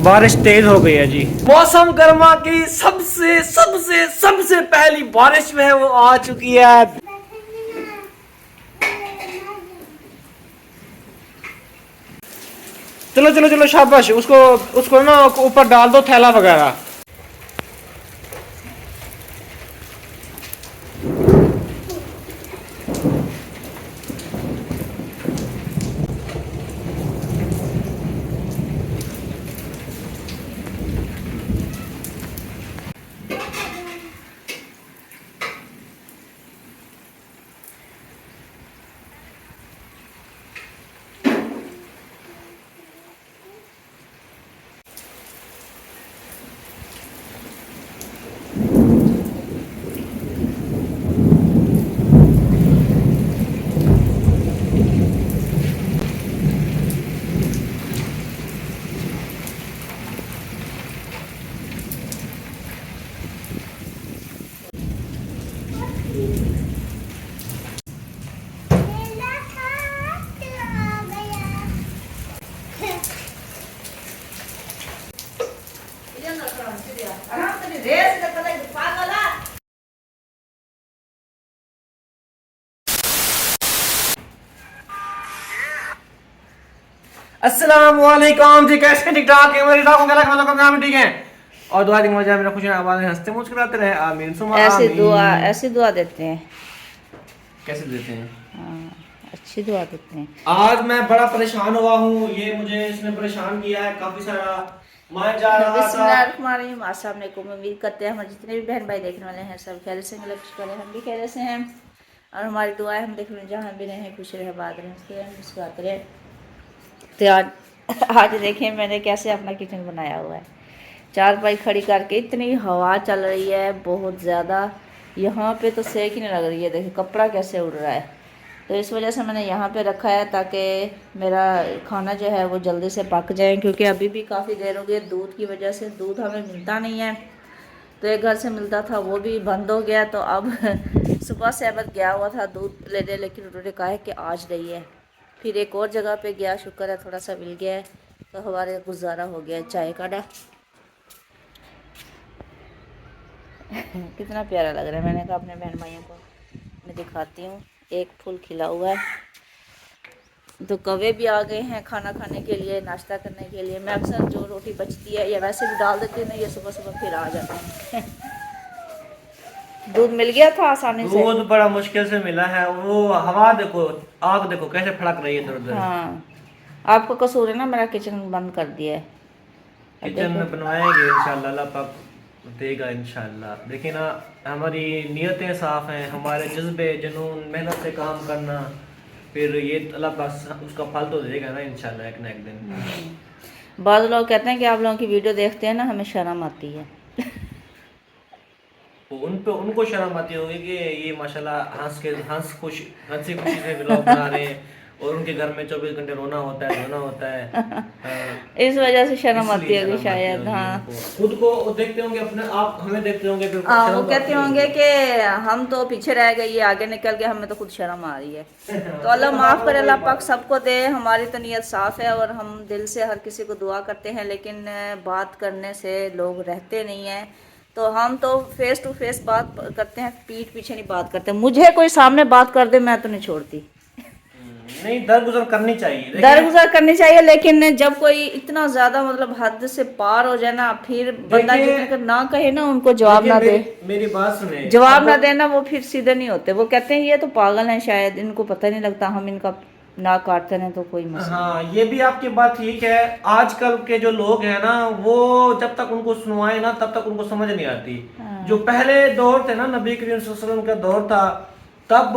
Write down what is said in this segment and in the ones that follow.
बारिश तेज हो गई है जी। मौसम गर्मा की सबसे सबसे सबसे पहली बारिश में वो आ चुकी है। चलो चलो चलो शाबाश, उसको उसको ना ऊपर डाल दो थैला वगैरह। अस्सलामुअलैकुम जी, कैसे ठीक ठाक है? मेरी ठाक गला मतलब काम ठीक है। और दुआ दी मजा मेरा खुश आबाद हंसते मुस्कुराते रहे, आमीन सुमा आमीन। ऐसी दुआ देते हैं। कैसे देते हैं? हाँ, अच्छी दुआ देते हैं। आज मैं बड़ा परेशान हुआ हूँ, ये मुझे इसने परेशान किया है काफी सारा। मैं जा रहा था। बिस्मिल्लाहिर्रहमानिर्रहीम। अस्सलाम वालेकुम। उम्मीद करते हैं हमारे जितने भी बहन भाई देखने वाले हैं सब खैरियत से हैं, हम भी खैरियत से हैं। और हमारी दुआ है हम देखने वाले जहाँ भी रहें खुश रहे, आबाद रहें, हंसते रहें, मुस्कुराते रहें। तो आज देखें मैंने कैसे अपना किचन बनाया हुआ है। चारपाई खड़ी करके, इतनी हवा चल रही है बहुत ज़्यादा, यहाँ पे तो सेक ही नहीं लग रही है। देखिए कपड़ा कैसे उड़ रहा है। तो इस वजह से मैंने यहाँ पे रखा है ताकि मेरा खाना जो है वो जल्दी से पक जाए, क्योंकि अभी भी काफ़ी देर हो गई दूध की वजह से। दूध हमें मिलता नहीं है, तो एक घर से मिलता था वो भी बंद हो गया। तो अब सुबह से अहमद गया हुआ था दूध लेने, लेकिन उन्होंने कहा है कि आज नहीं है। फिर एक और जगह पे गया, शुक्र है थोड़ा सा मिल गया है, तो हमारे गुजारा हो गया चाय का ना। कितना प्यारा लग रहा है। मैंने कहा अपने बहन भाइयों को मैं दिखाती हूँ। एक फूल खिला हुआ है। तो कौवे भी आ गए हैं खाना खाने के लिए, नाश्ता करने के लिए। मैं अक्सर जो रोटी बचती है या वैसे भी डाल देती हूँ ना, ये सुबह सुबह फिर आ जाते हैं। दूध मिल गया था आसानी से। दूध बड़ा मुश्किल से मिला है। वो हवा देखो, आग देखो कैसे फड़क रही है इधर उधर। हाँ, आपको कसूर है ना, मेरा किचन बंद कर दिया है। अब किचन देखो बनवाएंगे इंशाल्लाह, अल्लाह पाक देगा इंशाल्लाह। देखिए ना, हमारी नियतें साफ हैं, हमारे जज्बे जुनून मेहनत से काम करना, फिर ये अल्लाह पाक उसका फल तो देगा ना इंशाल्लाह एक ना एक दिन। बाद लोग कहते हैं कि आप लोगों की वीडियो देखते हैं ना हमें शर्म आती है। तो उन पे उनको शर्म आती होगी कि ये माशाल्लाह हंसी खुशी से व्लॉग बना रहे हैं, और उनके घर में 24 घंटे रोना होता है धोना होता है। इस वजह से शर्म आती इसलिए होगी शर्म आती शायद। होगी हाँ उनको। खुद को वो देखते होंगे अपने आप, हमें देखते होंगे फिर हाँ, शर्म वो तो कहते आती होंगे होगी। कि हम तो पीछे रह गए, ये आगे निकल गए, हमें तो खुद शर्म आ रही है। तो अल्लाह माफ़ करे, अल्लाह पाक सबको दे। हमारी तो नीयत साफ़ है और हम दिल से हर किसी को दुआ करते हैं, लेकिन बात करने से लोग रहते नहीं हैं। तो हम तो फेस टू फेस बात करते हैं, पीठ पीछे नहीं बात करते। मुझे कोई सामने बात कर दे मैं तो नहीं छोड़ती। नहीं, दरगुजर करनी चाहिए। दरगुजर करनी चाहिए, लेकिन जब कोई इतना ज्यादा मतलब हद से पार हो जाए ना, फिर बंदा जितने का ना कहे ना उनको जवाब ना दे, मेरी बात सुने। जवाब ना देना, वो फिर सीधे नहीं होते। वो कहते हैं ये तो पागल हैं, शायद इनको पता नहीं लगता हम इनका ना काटते हैं तो कोई मसला। हाँ, ये भी आपकी बात ठीक है। आजकल के जो लोग हैं ना, वो जब तक उनको सुनवाए ना तब तक उनको समझ नहीं आती। जो हाँ। पहले दौर थे ना, नबी करीम सल्लल्लाहु अलैहि वसल्लम का दौर था, तब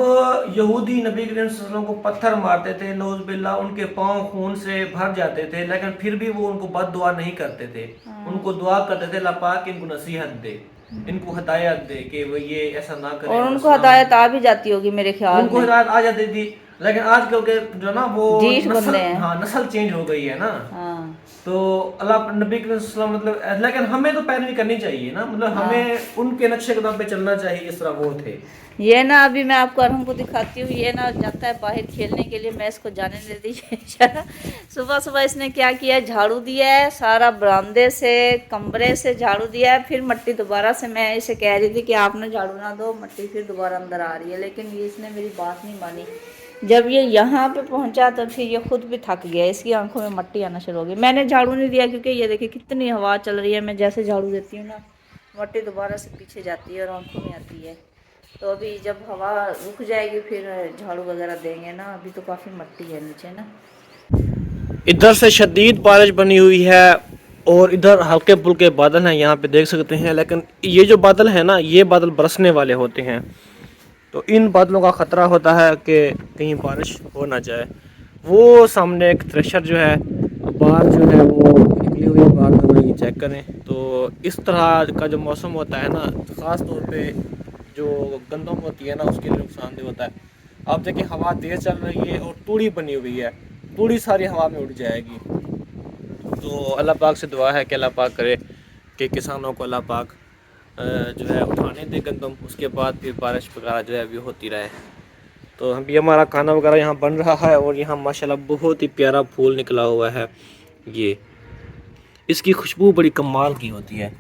यहूदी नबी करीम सल्लल्लाहु अलैहि वसल्लम को पत्थर मारते थे, नौज बिल्ला, उनके पांव खून से भर जाते थे, लेकिन फिर भी वो उनको बद दुआ नहीं करते थे। उनको दुआ करते थे, अल्लाह पाक इनको नसीहत दे, इनको हिदायत दे कि वो ये ऐसा ना करें। और उनको हदायत आ भी जाती होगी मेरे ख्याल उनको में। हिदायत आ जाती थी, लेकिन आजकल के जो ना वो ढीठ नस्ल, बंदे हैं। हाँ नस्ल चेंज हो गई है ना। हाँ, तो अल्लाह नबी करीम सल्लल्लाहु अलैहि वसल्लम मतलब, लेकिन हमें तो पैरवी करनी चाहिए ना, मतलब हमें उनके नक्शे कदम पे चलना चाहिए जिस तरह वो थे। ये ना अभी मैं आपको अरहम को दिखाती हूँ, ये ना जाता है बाहर खेलने के लिए, मैं इसको जाने नहीं दीजिए। सुबह सुबह इसने क्या किया है, झाड़ू दिया है सारा, बरामदे से कमरे से झाड़ू दिया है, फिर मिट्टी दोबारा से, मैं इसे कह रही थी कि आपने झाड़ू ना दो, मिट्टी फिर दोबारा अंदर आ रही है, लेकिन ये इसने मेरी बात नहीं मानी। जब ये यहाँ पे पहुँचा तो फिर ये खुद भी थक गया, इसकी आंखों में मिट्टी आना शुरू हो गई। मैंने झाड़ू नहीं दिया क्योंकि ये देखिए कितनी हवा चल रही है, मैं जैसे झाड़ू देती हूँ ना मिट्टी दोबारा से पीछे जाती है और आंखों में आती है। तो अभी जब हवा रुक जाएगी फिर झाड़ू वगैरह देंगे ना, अभी तो काफ़ी मिट्टी है नीचे ना। इधर से शदीद बारिश बनी हुई है और इधर हल्के फुल्के बादल हैं, यहाँ पे देख सकते हैं। लेकिन ये जो बादल है ना, ये बादल बरसने वाले होते हैं, तो इन बादलों का ख़तरा होता है कि कहीं बारिश हो ना जाए। वो सामने एक थ्रेशर जो है, बाहर जो है वो निकली हुई बाहर हमें चेक करें। तो इस तरह का जो मौसम होता है ना, ख़ास तौर पे जो गंदम होती है ना, उसके लिए नुकसानदेह होता है। अब देखिए हवा तेज़ चल रही है और तूड़ी बनी हुई है, तूड़ी सारी हवा में उड़ जाएगी। तो अल्लाह पाक से दुआ है कि अल्लाह पाक करे कि किसानों को अल्लाह पाक जो है उठाने दे गंदम, उसके बाद फिर बारिश वगैरह जो है अभी होती रहे। तो अभी हमारा खाना वगैरह यहाँ बन रहा है और यहाँ माशाल्लाह बहुत ही प्यारा फूल निकला हुआ है। ये इसकी खुशबू बड़ी कमाल की होती है,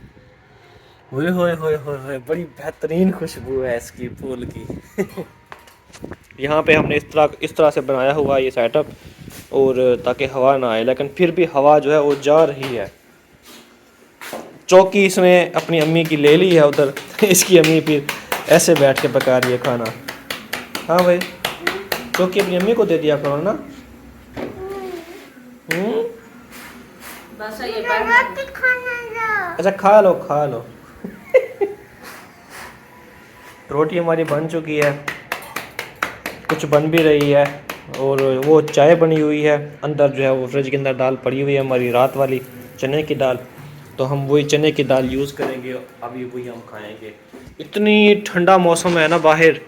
होए होए होए होए होए, बड़ी बेहतरीन खुशबू है इसकी फूल की। यहाँ पे हमने इस तरह से बनाया हुआ ये सेटअप, और ताकि हवा ना आए, लेकिन फिर भी हवा जो है वो जा रही है। चौकी इसने अपनी अम्मी की ले ली है उधर। इसकी अम्मी फिर ऐसे बैठ के पका रही है खाना। हाँ भाई, चौकी अपनी अम्मी को दे दिया करो ना। बस ये अच्छा खा लो खा लो। रोटी हमारी बन चुकी है, कुछ बन भी रही है, और वो चाय बनी हुई है। अंदर जो है वो फ्रिज के अंदर दाल पड़ी हुई है हमारी रात वाली चने की दाल, तो हम वही चने की दाल यूज़ करेंगे, अभी वही हम खाएंगे। इतनी ठंडा मौसम है ना बाहर,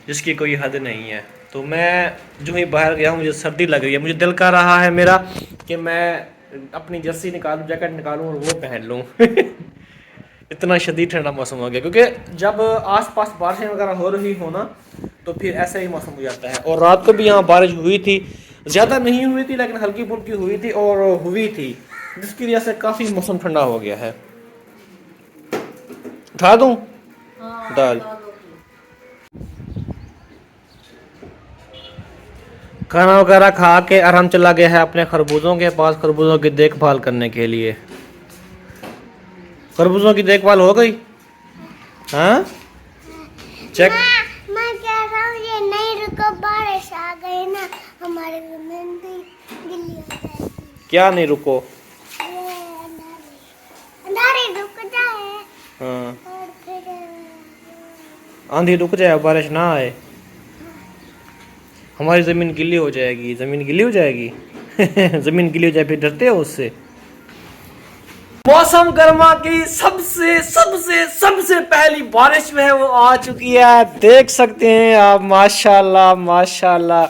जिसकी कोई हद नहीं है। तो मैं जो ही बाहर गया मुझे सर्दी लग रही है, मुझे दिल कर रहा है मेरा कि मैं अपनी जर्सी निकालूं, जैकेट निकालूं और वो पहन लूं। इतना शदीद ठंडा मौसम हो गया, क्योंकि जब आसपास बारिशें वगैरह हो रही हो ना, तो फिर ऐसा ही मौसम हो जाता है। और रात को भी यहाँ बारिश हुई थी, ज़्यादा नहीं हुई थी लेकिन हल्की फुल्की हुई थी और हुई थी, जिसकी वजह से काफ़ी मौसम ठंडा हो गया है। उठा दूँ दाल? खाना वगैरह खा के आराम चला गया है अपने खरबूजों के पास, खरबूजों की देखभाल करने के लिए। खरबूजों की देखभाल हो गई? हाँ चेक। मैं कह रहा हूँ ये नहीं रुको, बारिश आ गई ना हमारे जमीन भी गिल्ली हो जाएगी। क्या नहीं रुको? ये अंधारी रुक जाए हाँ, और फिर आंधी रुक जाए, बारिश ना आए, हमारी ज़मीन गीली हो जाएगी। ज़मीन गीली हो जाएगी। ज़मीन गीली हो जाए फिर डरते हो उससे? मौसम गर्मा की सबसे सबसे सबसे पहली बारिश जो है वो आ चुकी है, देख सकते हैं आप। माशाल्लाह माशाल्लाह,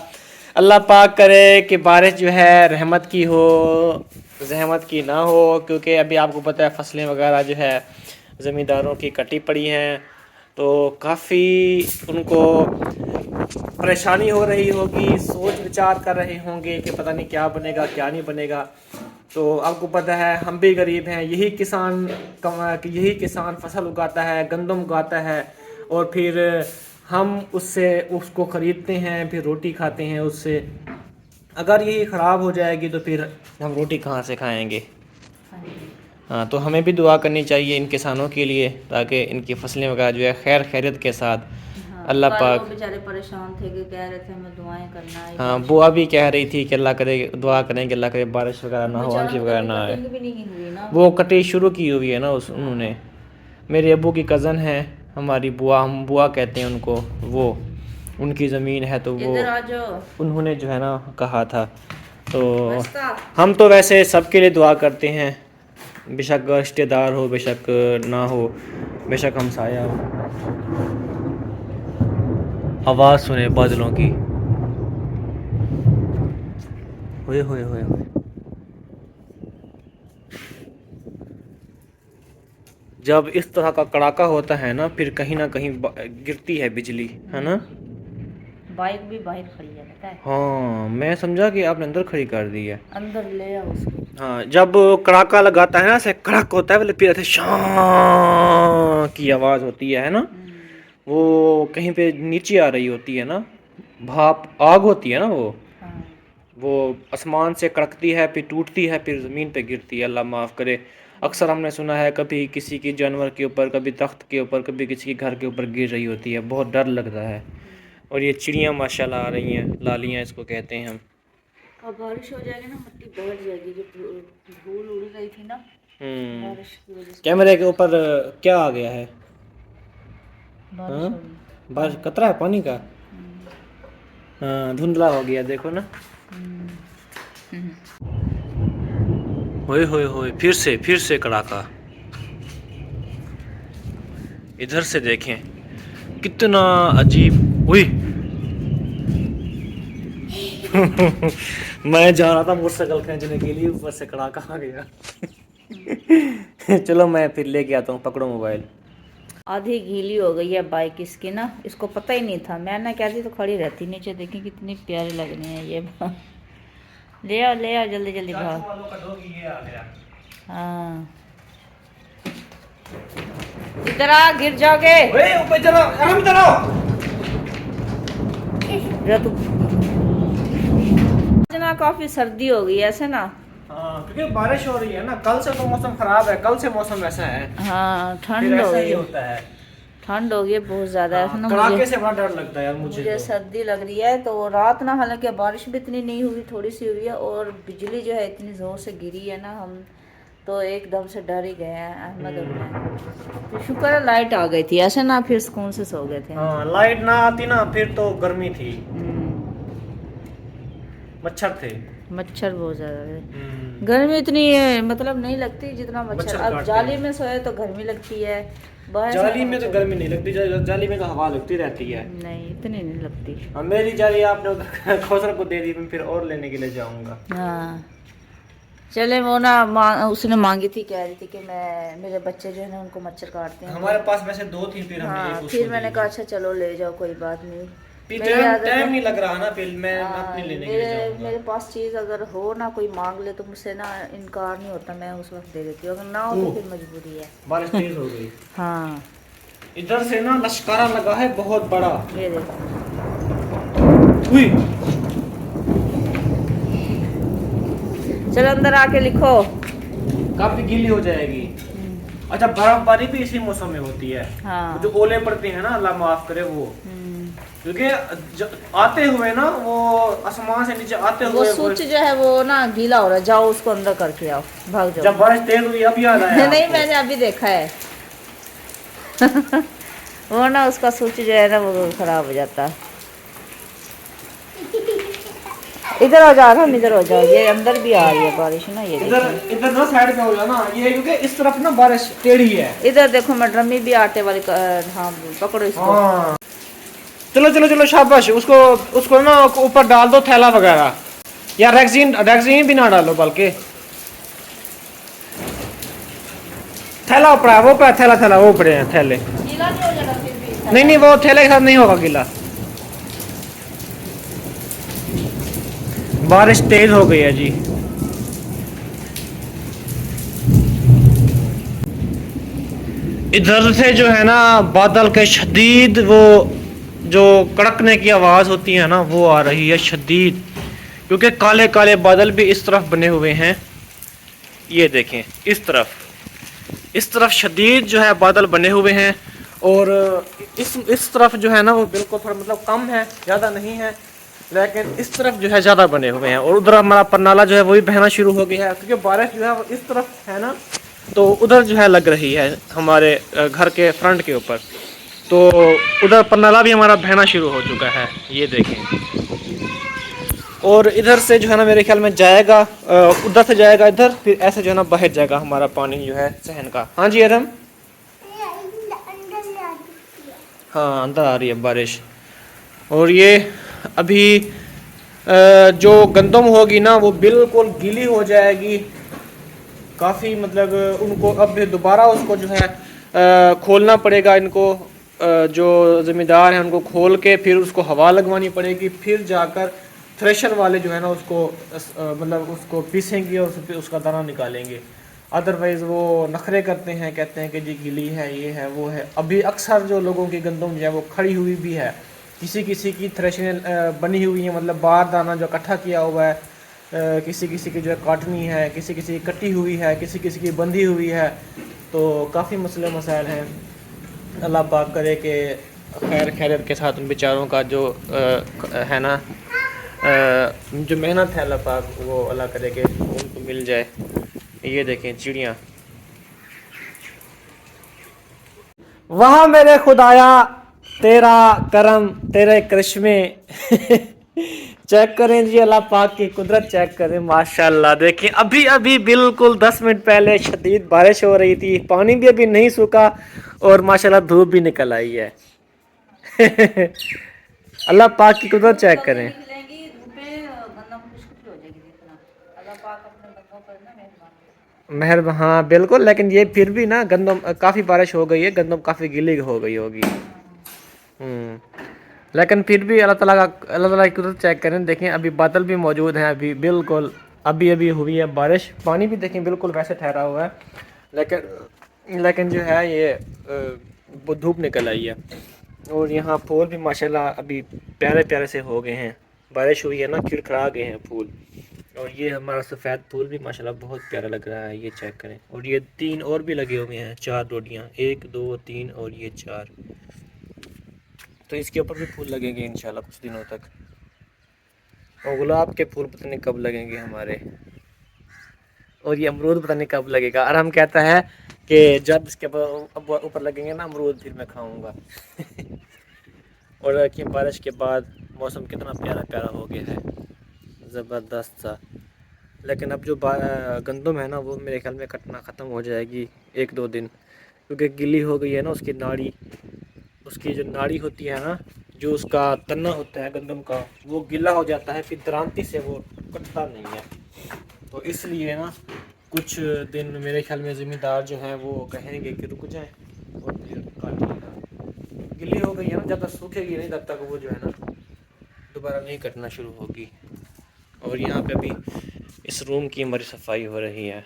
अल्लाह पाक करे कि बारिश जो है रहमत की हो, जहमत की ना हो, क्योंकि अभी आपको पता है फसलें वगैरह जो है ज़मींदारों की कटी पड़ी हैं, तो काफ़ी उनको परेशानी हो रही होगी, सोच विचार कर रहे होंगे कि पता नहीं क्या बनेगा क्या नहीं बनेगा। तो आपको पता है हम भी गरीब हैं, यही किसान फसल उगाता है, गंदम उगाता है, और फिर हम उसको ख़रीदते हैं, फिर रोटी खाते हैं उससे। अगर यही ख़राब हो जाएगी तो फिर हम रोटी कहाँ से खाएंगे? हाँ, तो हमें भी दुआ करनी चाहिए इन किसानों के लिए, ताकि इनकी फसलें वगैरह जो है खैर खैरियत के साथ अल्लाह पाक। बेचारे परेशान थे कि कह रहे थे हमें दुआएं करना है। हाँ, बुआ भी कह रही थी कि अल्लाह करे, दुआ करें कि अल्लाह करे बारिश वगैरह ना हो, आंधी वगैरह ना आए। भी नहीं हुई ना, वो कटी शुरू की हुई है ना उन्होंने। मेरे अब्बू की कज़न है हमारी बुआ, हम बुआ कहते हैं उनको, वो उनकी ज़मीन है, तो वो इधर आ जाओ। उन्होंने जो है ना कहा था। तो हम तो वैसे सबके लिए दुआ करते हैं, बेशक रिश्तेदार हो, बेशक ना हो, बेशक हमसाया हो। आवाज़ सुने बादलों की, होए होए होए होए। जब इस तरह का कड़ाका होता है ना, फिर कहीं ना कहीं गिरती है बिजली, है ना। बाइक भी बाहर खड़ी है पता है। हाँ, मैं समझा कि आपने अंदर खड़ी कर दी है। अंदर ले आओ उसको। हाँ, जब कड़ाका लगाता है ना, ऐसे कड़क होता है, फिर ऐसे शां की आवाज़ होती है ना, वो कहीं पे नीचे आ रही होती है ना, भाप आग होती है ना हाँ। वो आसमान से कड़कती है, फिर टूटती है, फिर ज़मीन पे गिरती है, अल्लाह माफ़ करे। अक्सर हमने सुना है कभी किसी की जानवर के ऊपर, कभी तख्त के ऊपर, कभी किसी के घर के ऊपर गिर रही होती है, बहुत डर लगता है। और ये चिड़ियाँ माशाल्लाह आ रही हैं, लालियाँ इसको कहते हैं हम। अब बारिश हो जाएगी ना, मिट्टी बैठ जाएगी, जो धूल उड़ रही थी ना बारिश की वजह से। कैमरे के ऊपर क्या आ गया है? बारिश हाँ? हो गई। बारिश कतरा है पानी का। हाँ, धुंधला हो गया देखो ना। होए होए होए, फिर से कड़ाका। इधर से देखें कितना अजीब। हुई मैं जा रहा था मोटरसाइकिल खींचने के लिए, ऊपर से कड़ाका आ गया। चलो मैं फिर लेके आता हूँ, पकड़ो मोबाइल। आधी गीली हो गई है बाइक इसकी ना, इसको पता ही नहीं था। मैं ना कहती तो खड़ी रहती नीचे, देखी कितनी प्यारी लग रही है ये। ले आओ जल्दी जल्दी भाग। हाँ इधर आ, गिर जाओगे। ऊपर चलो, आराम से रहो। तू ना काफी सर्दी हो गई ऐसे ना। हाँ, क्योंकि बारिश हो रही है ना, कल से तो मौसम खराब है, कल से मौसम ऐसा है। हाँ फिर ठंड हो ऐसा ही गई, होता है। ठंड हो गई बहुत ज्यादा है ना। कड़ाके से बड़ा डर लगता है यार मुझे मुझे तो। सर्दी लग रही है। तो रात ना हालांकि बारिश भी इतनी नहीं हुई, थोड़ी सी हुई है, और बिजली जो है इतनी जोर से गिरी है ना, हम तो एकदम से डर ही गए हैं अहमद और मैं। तो शुक्र है लाइट आ गई थी, ऐसे ना फिर सुकून से सो गए थे। हाँ, लाइट ना आती ना, फिर तो गर्मी थी, मच्छर थे। मच्छर बहुत ज्यादा है। गर्मी इतनी मतलब नहीं लगती जितना मच्छर। अब जाली में सोए तो गर्मी लगती है, बाहर जाली में तो गर्मी नहीं लगती, जाली में तो हवा लगती रहती है। नहीं इतनी नहीं लगती। हाँ, मेरी जाली आपने उधर खोसर को दे दी, मैं फिर और लेने के लिए जाऊंगा। हाँ चले, वो ना उसने मांगी थी, कह रही थी कि मैं, मेरे बच्चे जो है ना उनको मच्छर काटते हैं। हमारे पास वैसे 2 थी, फिर हमने हाँ एक फिर मैंने कहा अच्छा चलो ले जाओ, कोई बात नहीं। टाइम नहीं लग रहा ना, फिर मैं अपने लेने के लिए जाऊंगा। मेरे पास चीज अगर हो ना, कोई मांग ले तो मुझसे ना इनकार नहीं होता, मैं उस वक्त दे देती हूँ। अगर ना हो तो फिर मजबूरी है। बारिश तेज हो गई। हाँ इधर से ना लश्कारा लगा है बहुत बड़ा। ये देखो। हुई। चलो अंदर आके लिखो। काफी गीली हो जाएगी। अच्छा, बर्फबारी भी इसी मौसम में होती है। हाँ जो ओले पड़ते हैं ना, अल्लाह माफ करे वो, क्योंकि आते हुए ना, वो आसमान से नीचे आते वो हुए स्विच जो है वो ना गीला हो रहा है, जाओ उसको अंदर करके आओ, भाग जाओ। जब बारिश तेज हुई अब याद आया नहीं आपको? मैंने अभी देखा है। वो ना उसका स्विच जो है ना वो खराब हो जाता है। इधर आ जाओ, हम इधर हो जाओ, ये अंदर भी आ रही है बारिश ना। ये इधर ना साइड में हो जाना, ये क्योंकि इस तरफ ना बारिश टेढ़ी है। इधर देखो मैं ड्रमी भी आटे वाली हाँ पकड़ो इसको। हाँ, चलो चलो चलो, शाबाश। उसको ना ऊपर डाल दो थैला वगैरह, या रैक्सीन भी ना डालो, बल्कि थैला ऊपर है, वो पे थैला वो पड़े हैं थैले। गीला नहीं हो जाएगा फिर भी? नहीं, वो थैले के साथ नहीं होगा गीला। बारिश तेज हो गई है जी। इधर से जो है ना बादल के शदीद, वो जो कड़कने की आवाज़ होती है ना, वो आ रही है शदीद, क्योंकि काले काले बादल भी इस तरफ बने हुए हैं। ये देखें, इस तरफ शदीद जो है बादल बने हुए हैं, और इस तरफ जो है ना वो बिल्कुल थोड़ा मतलब कम है, ज़्यादा नहीं है, लेकिन इस तरफ जो है ज़्यादा बने हुए हैं। और उधर हमारा परनाला जो है वो भी बहना शुरू हो गया है, क्योंकि बारिश जो है वो इस तरफ है ना, तो उधर जो है लग रही है हमारे घर के फ्रंट के ऊपर, तो उधर परनाला भी हमारा बहना शुरू हो चुका है। ये देखें, और इधर से जो है ना मेरे ख्याल में जाएगा, उधर से जाएगा इधर, फिर ऐसे जो है ना बाहर जाएगा हमारा पानी जो है सहन का। हाँ जी अरम। हाँ, अंदर आ रही है बारिश। और ये अभी जो गंदम होगी ना वो बिल्कुल गीली हो जाएगी काफ़ी, मतलब उनको अब दोबारा उसको जो है खोलना पड़ेगा इनको, जो ज़िम्मेदार हैं उनको खोल के फिर उसको हवा लगवानी पड़ेगी, फिर जाकर थ्रेशर वाले जो है ना उसको मतलब उसको पीसेंगे और फिर उसका दाना निकालेंगे। अदरवाइज़ वो नखरे करते हैं, कहते हैं कि जी गिली है, ये है, वो है। अभी अक्सर जो लोगों की गंदम जो है वो खड़ी हुई भी है, किसी किसी की थ्रेशर बनी हुई है, मतलब बाहर दाना जो इकट्ठा किया हुआ है, किसी किसी की जो है काटनी है, किसी किसी की कटी हुई है, किसी किसी की बंधी हुई है। तो काफ़ी मसले मसाइल हैं। अल्लाह पाक करे कि खैर खैरियत के साथ उन बेचारों का जो है ना जो मेहनत है, अल्लाह पाक वो अल्लाह करे कि उनको मिल जाए। ये देखें चिड़ियाँ, वहाँ मेरे खुदाया तेरा करम तेरे करिश्मे चेक करें जी, अल्लाह पाक की कुदरत चेक करें। माशाल्लाह देखें, अभी अभी बिल्कुल 10 मिनट पहले शदीद बारिश हो रही थी, पानी भी अभी नहीं सूखा और माशाल्लाह धूप भी निकल आई है अल्लाह पाक की कुदरत चेक करें। मेहरबान, हाँ बिल्कुल, लेकिन ये फिर भी ना गंदम काफ़ी बारिश हो गई है, गंदम काफ़ी गीली हो गई होगी। लेकिन फिर भी अल्लाह ताला की कुदरत चेक करें। देखें अभी बादल भी मौजूद हैं, अभी बिल्कुल अभी अभी हुई है बारिश, पानी भी देखें बिल्कुल वैसे ठहरा हुआ है, लेकिन जो है ये वो धूप निकल आई है। और यहाँ फूल भी माशाल्लाह अभी प्यारे प्यारे से हो गए हैं, बारिश हुई है ना, खिड़खड़ा गए हैं फूल। और ये हमारा सफ़ेद फूल भी माशाल्लाह बहुत प्यारा लग रहा है, ये चेक करें। और ये 3 और भी लगे हुए हैं, 4 डोडियाँ, 1 2 3 और ये 4। तो इसके ऊपर भी फूल लगेंगे इंशाल्लाह कुछ दिनों तक। और गुलाब के फूल पता नहीं कब लगेंगे हमारे। और ये अमरूद पता नहीं कब लगेगा। और हम कहता है कि जब इसके ऊपर लगेंगे ना अमरूद फिर मैं खाऊंगा और देखिए बारिश के बाद मौसम कितना प्यारा प्यारा हो गया है, ज़बरदस्त सा। लेकिन अब जो गंदम है ना वो मेरे ख्याल में कटना ख़त्म हो जाएगी 1-2 दिन, क्योंकि गिली हो गई है ना उसकी नाड़ी, उसकी जो नाड़ी होती है ना, जो उसका तना होता है गंदम का, वो गीला हो जाता है, फिर दरांती से वो कटता नहीं है। तो इसलिए ना कुछ दिन मेरे ख्याल में ज़िम्मेदार जो हैं वो कहेंगे कि रुक जाएं और फिर काटिएगा। गिली हो गई है ना, जब तक सूखेगी नहीं तब तक वो जो है ना दोबारा नहीं कटना शुरू होगी। और यहाँ पे अभी इस रूम की हमारी सफाई हो रही है।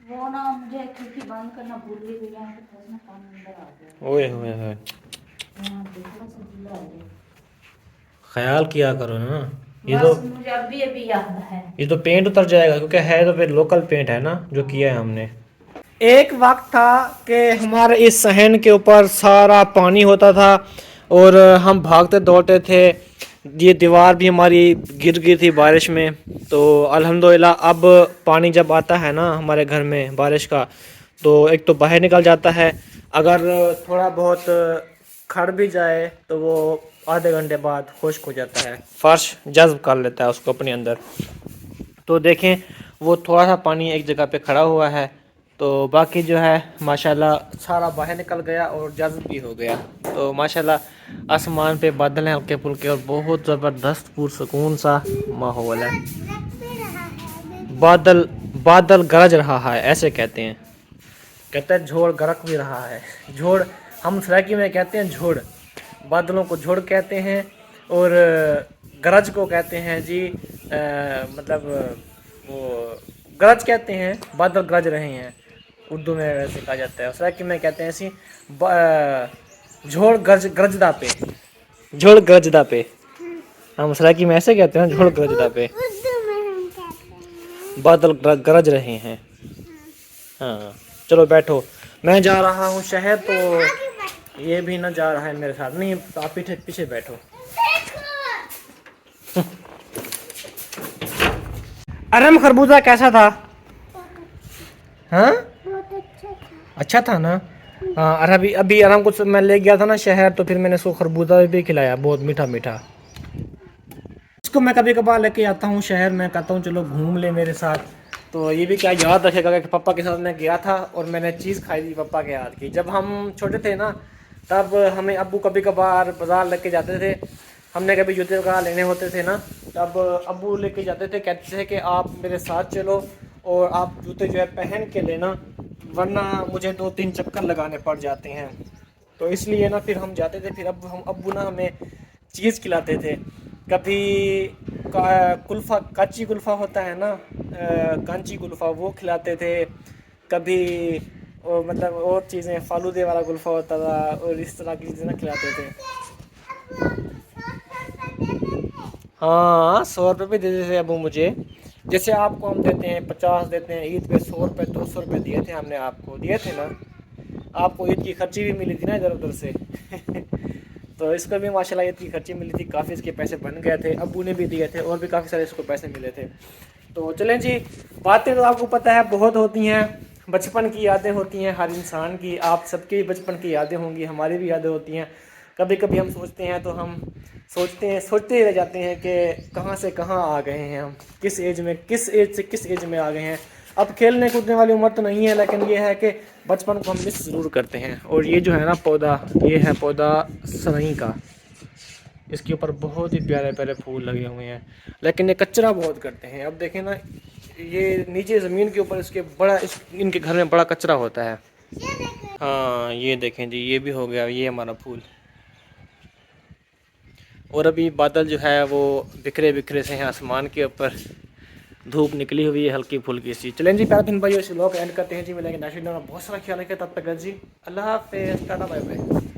वो ना मुझे खिड़की बंद करना भूल गई, यहाँ पे थोड़ा सा पानी अंदर आ गया। ओए होए होए, यहाँ पे थोड़ा सा ढीला है ये। ख्याल किया करो ना, ये बस तो मुझे अभी अभी याद है। ये तो पेंट उतर जाएगा, क्योंकि है तो फिर लोकल पेंट है ना जो किया है हमने। एक वक्त था कि हमारे इस सहन के ऊपर सारा पानी होता था और हम भागते दौड़ते थे। ये दीवार भी हमारी गिर गई थी बारिश में। तो अल्हम्दुलिल्लाह अब पानी जब आता है ना हमारे घर में बारिश का, तो एक तो बाहर निकल जाता है, अगर थोड़ा बहुत खड़ भी जाए तो वो आधे घंटे बाद खुश्क हो जाता है, फर्श जज्ब कर लेता है उसको अपने अंदर। तो देखें वो थोड़ा सा पानी एक जगह पे खड़ा हुआ है, तो बाकी जो है माशाल्लाह सारा बाहर निकल गया और जज्ब भी हो गया। तो माशाल्लाह आसमान पे बादल हैं हल्के फुल्के और बहुत ज़बरदस्त पुरसकून सा माहौल है। बादल बादल गरज रहा है ऐसे कहते हैं, कहते हैं झोड़ गरक भी रहा है। झोड़ हम सराइकी में कहते हैं झोड़, बादलों को झोड़ कहते हैं और गरज को कहते हैं जी मतलब वो गरज कहते हैं, बादल गरज रहे हैं उर्दू में वैसे कहा जाता है। सराइकी में कहते हैं ऐसी झोड़ गरजदा पे, झोड़ गरजदा पे, हम सराइकी में ऐसे कहते हैं झोड़ गरजदा पे, उर्दू में हम कहते हैं बादल गरज रहे हैं। हाँ चलो बैठो, मैं जा रहा हूँ शहर, तो ये भी ना जा रहा है मेरे साथ। नहीं आप पीछे पीछे बैठो। अरम खरबूजा कैसा था? हाँ बहुत अच्छा था। अच्छा था ना। हाँ और अभी अभी आराम को मैं ले गया था ना शहर, तो फिर मैंने उसको खरबूजा भी खिलाया, बहुत मीठा मीठा। इसको मैं कभी कभार लेके आता हूँ शहर में, कहता हूँ चलो घूम ले मेरे साथ, तो ये भी क्या याद रखेगा कि पापा के साथ मैं गया था और मैंने चीज़ खाई थी पापा के हाथ की। जब हम छोटे थे ना तब हमें अब्बू कभी कभार बाज़ार लेके जाते थे, हमने कभी जूते वगैरह लेने होते थे ना, तब अब्बू लेके जाते थे, कहते थे कि आप मेरे साथ चलो और आप जूते जो है पहन के लेना, वरना मुझे 2-3 चक्कर लगाने पड़ जाते हैं। तो इसलिए ना फिर हम जाते थे, फिर अब्बू ना हमें चीज़ खिलाते थे। कभी कुल्फ़ा, कांची कुल्फ़ा होता है ना, कांची कुल्फ़ा वो खिलाते थे। कभी मतलब और चीज़ें, फालूदे वाला कुल्फ़ा होता था, और इस तरह की चीज़ें ना खिलाते थे। हाँ, 100 रुपये भी देते थे अबू मुझे। जैसे आपको हम देते हैं 50 देते हैं, ईद पे 100 रुपये 200 रुपये दिए थे हमने, आपको दिए थे ना। आपको ईद की खर्ची भी मिली थी ना इधर उधर से तो इसको भी माशाल्लाह ईद की खर्ची मिली थी, काफ़ी इसके पैसे बन गए थे, अबू ने भी दिए थे, और भी काफ़ी सारे इसको पैसे मिले थे। तो चलें जी, बातें तो आपको पता है बहुत होती हैं, बचपन की यादें होती हैं हर इंसान की, आप सबकी बचपन की यादें होंगी, हमारी भी यादें होती हैं। कभी कभी हम सोचते हैं तो हम सोचते ही रह जाते हैं कि कहाँ से कहाँ आ गए हैं हम, किस एज से किस एज में आ गए हैं। अब खेलने कूदने वाली उम्र तो नहीं है, लेकिन ये है कि बचपन को हम मिस ज़रूर करते हैं। और ये जो है ना पौधा, ये है पौधा सरई का, इसके ऊपर बहुत ही प्यारे प्यारे फूल लगे हुए हैं, लेकिन ये कचरा बहुत करते हैं। अब देखें ना, ये नीचे ज़मीन के ऊपर इसके इनके घर में बड़ा कचरा होता है। हाँ ये देखें जी, ये भी हो गया, ये हमारा फूल। और अभी बादल जो है वो बिखरे बिखरे से हैं आसमान के ऊपर, धूप निकली हुई है हल्की फुल्की सी। चलें जी प्यारे भाई, इस व्लॉग एंड करते हैं जी, मिलेंगे नेक्स्ट वीडियो में। बहुत सारा ख्याल रखें, तब तक जी अल्लाह हाफ़िज़, टाटा बाय बाय।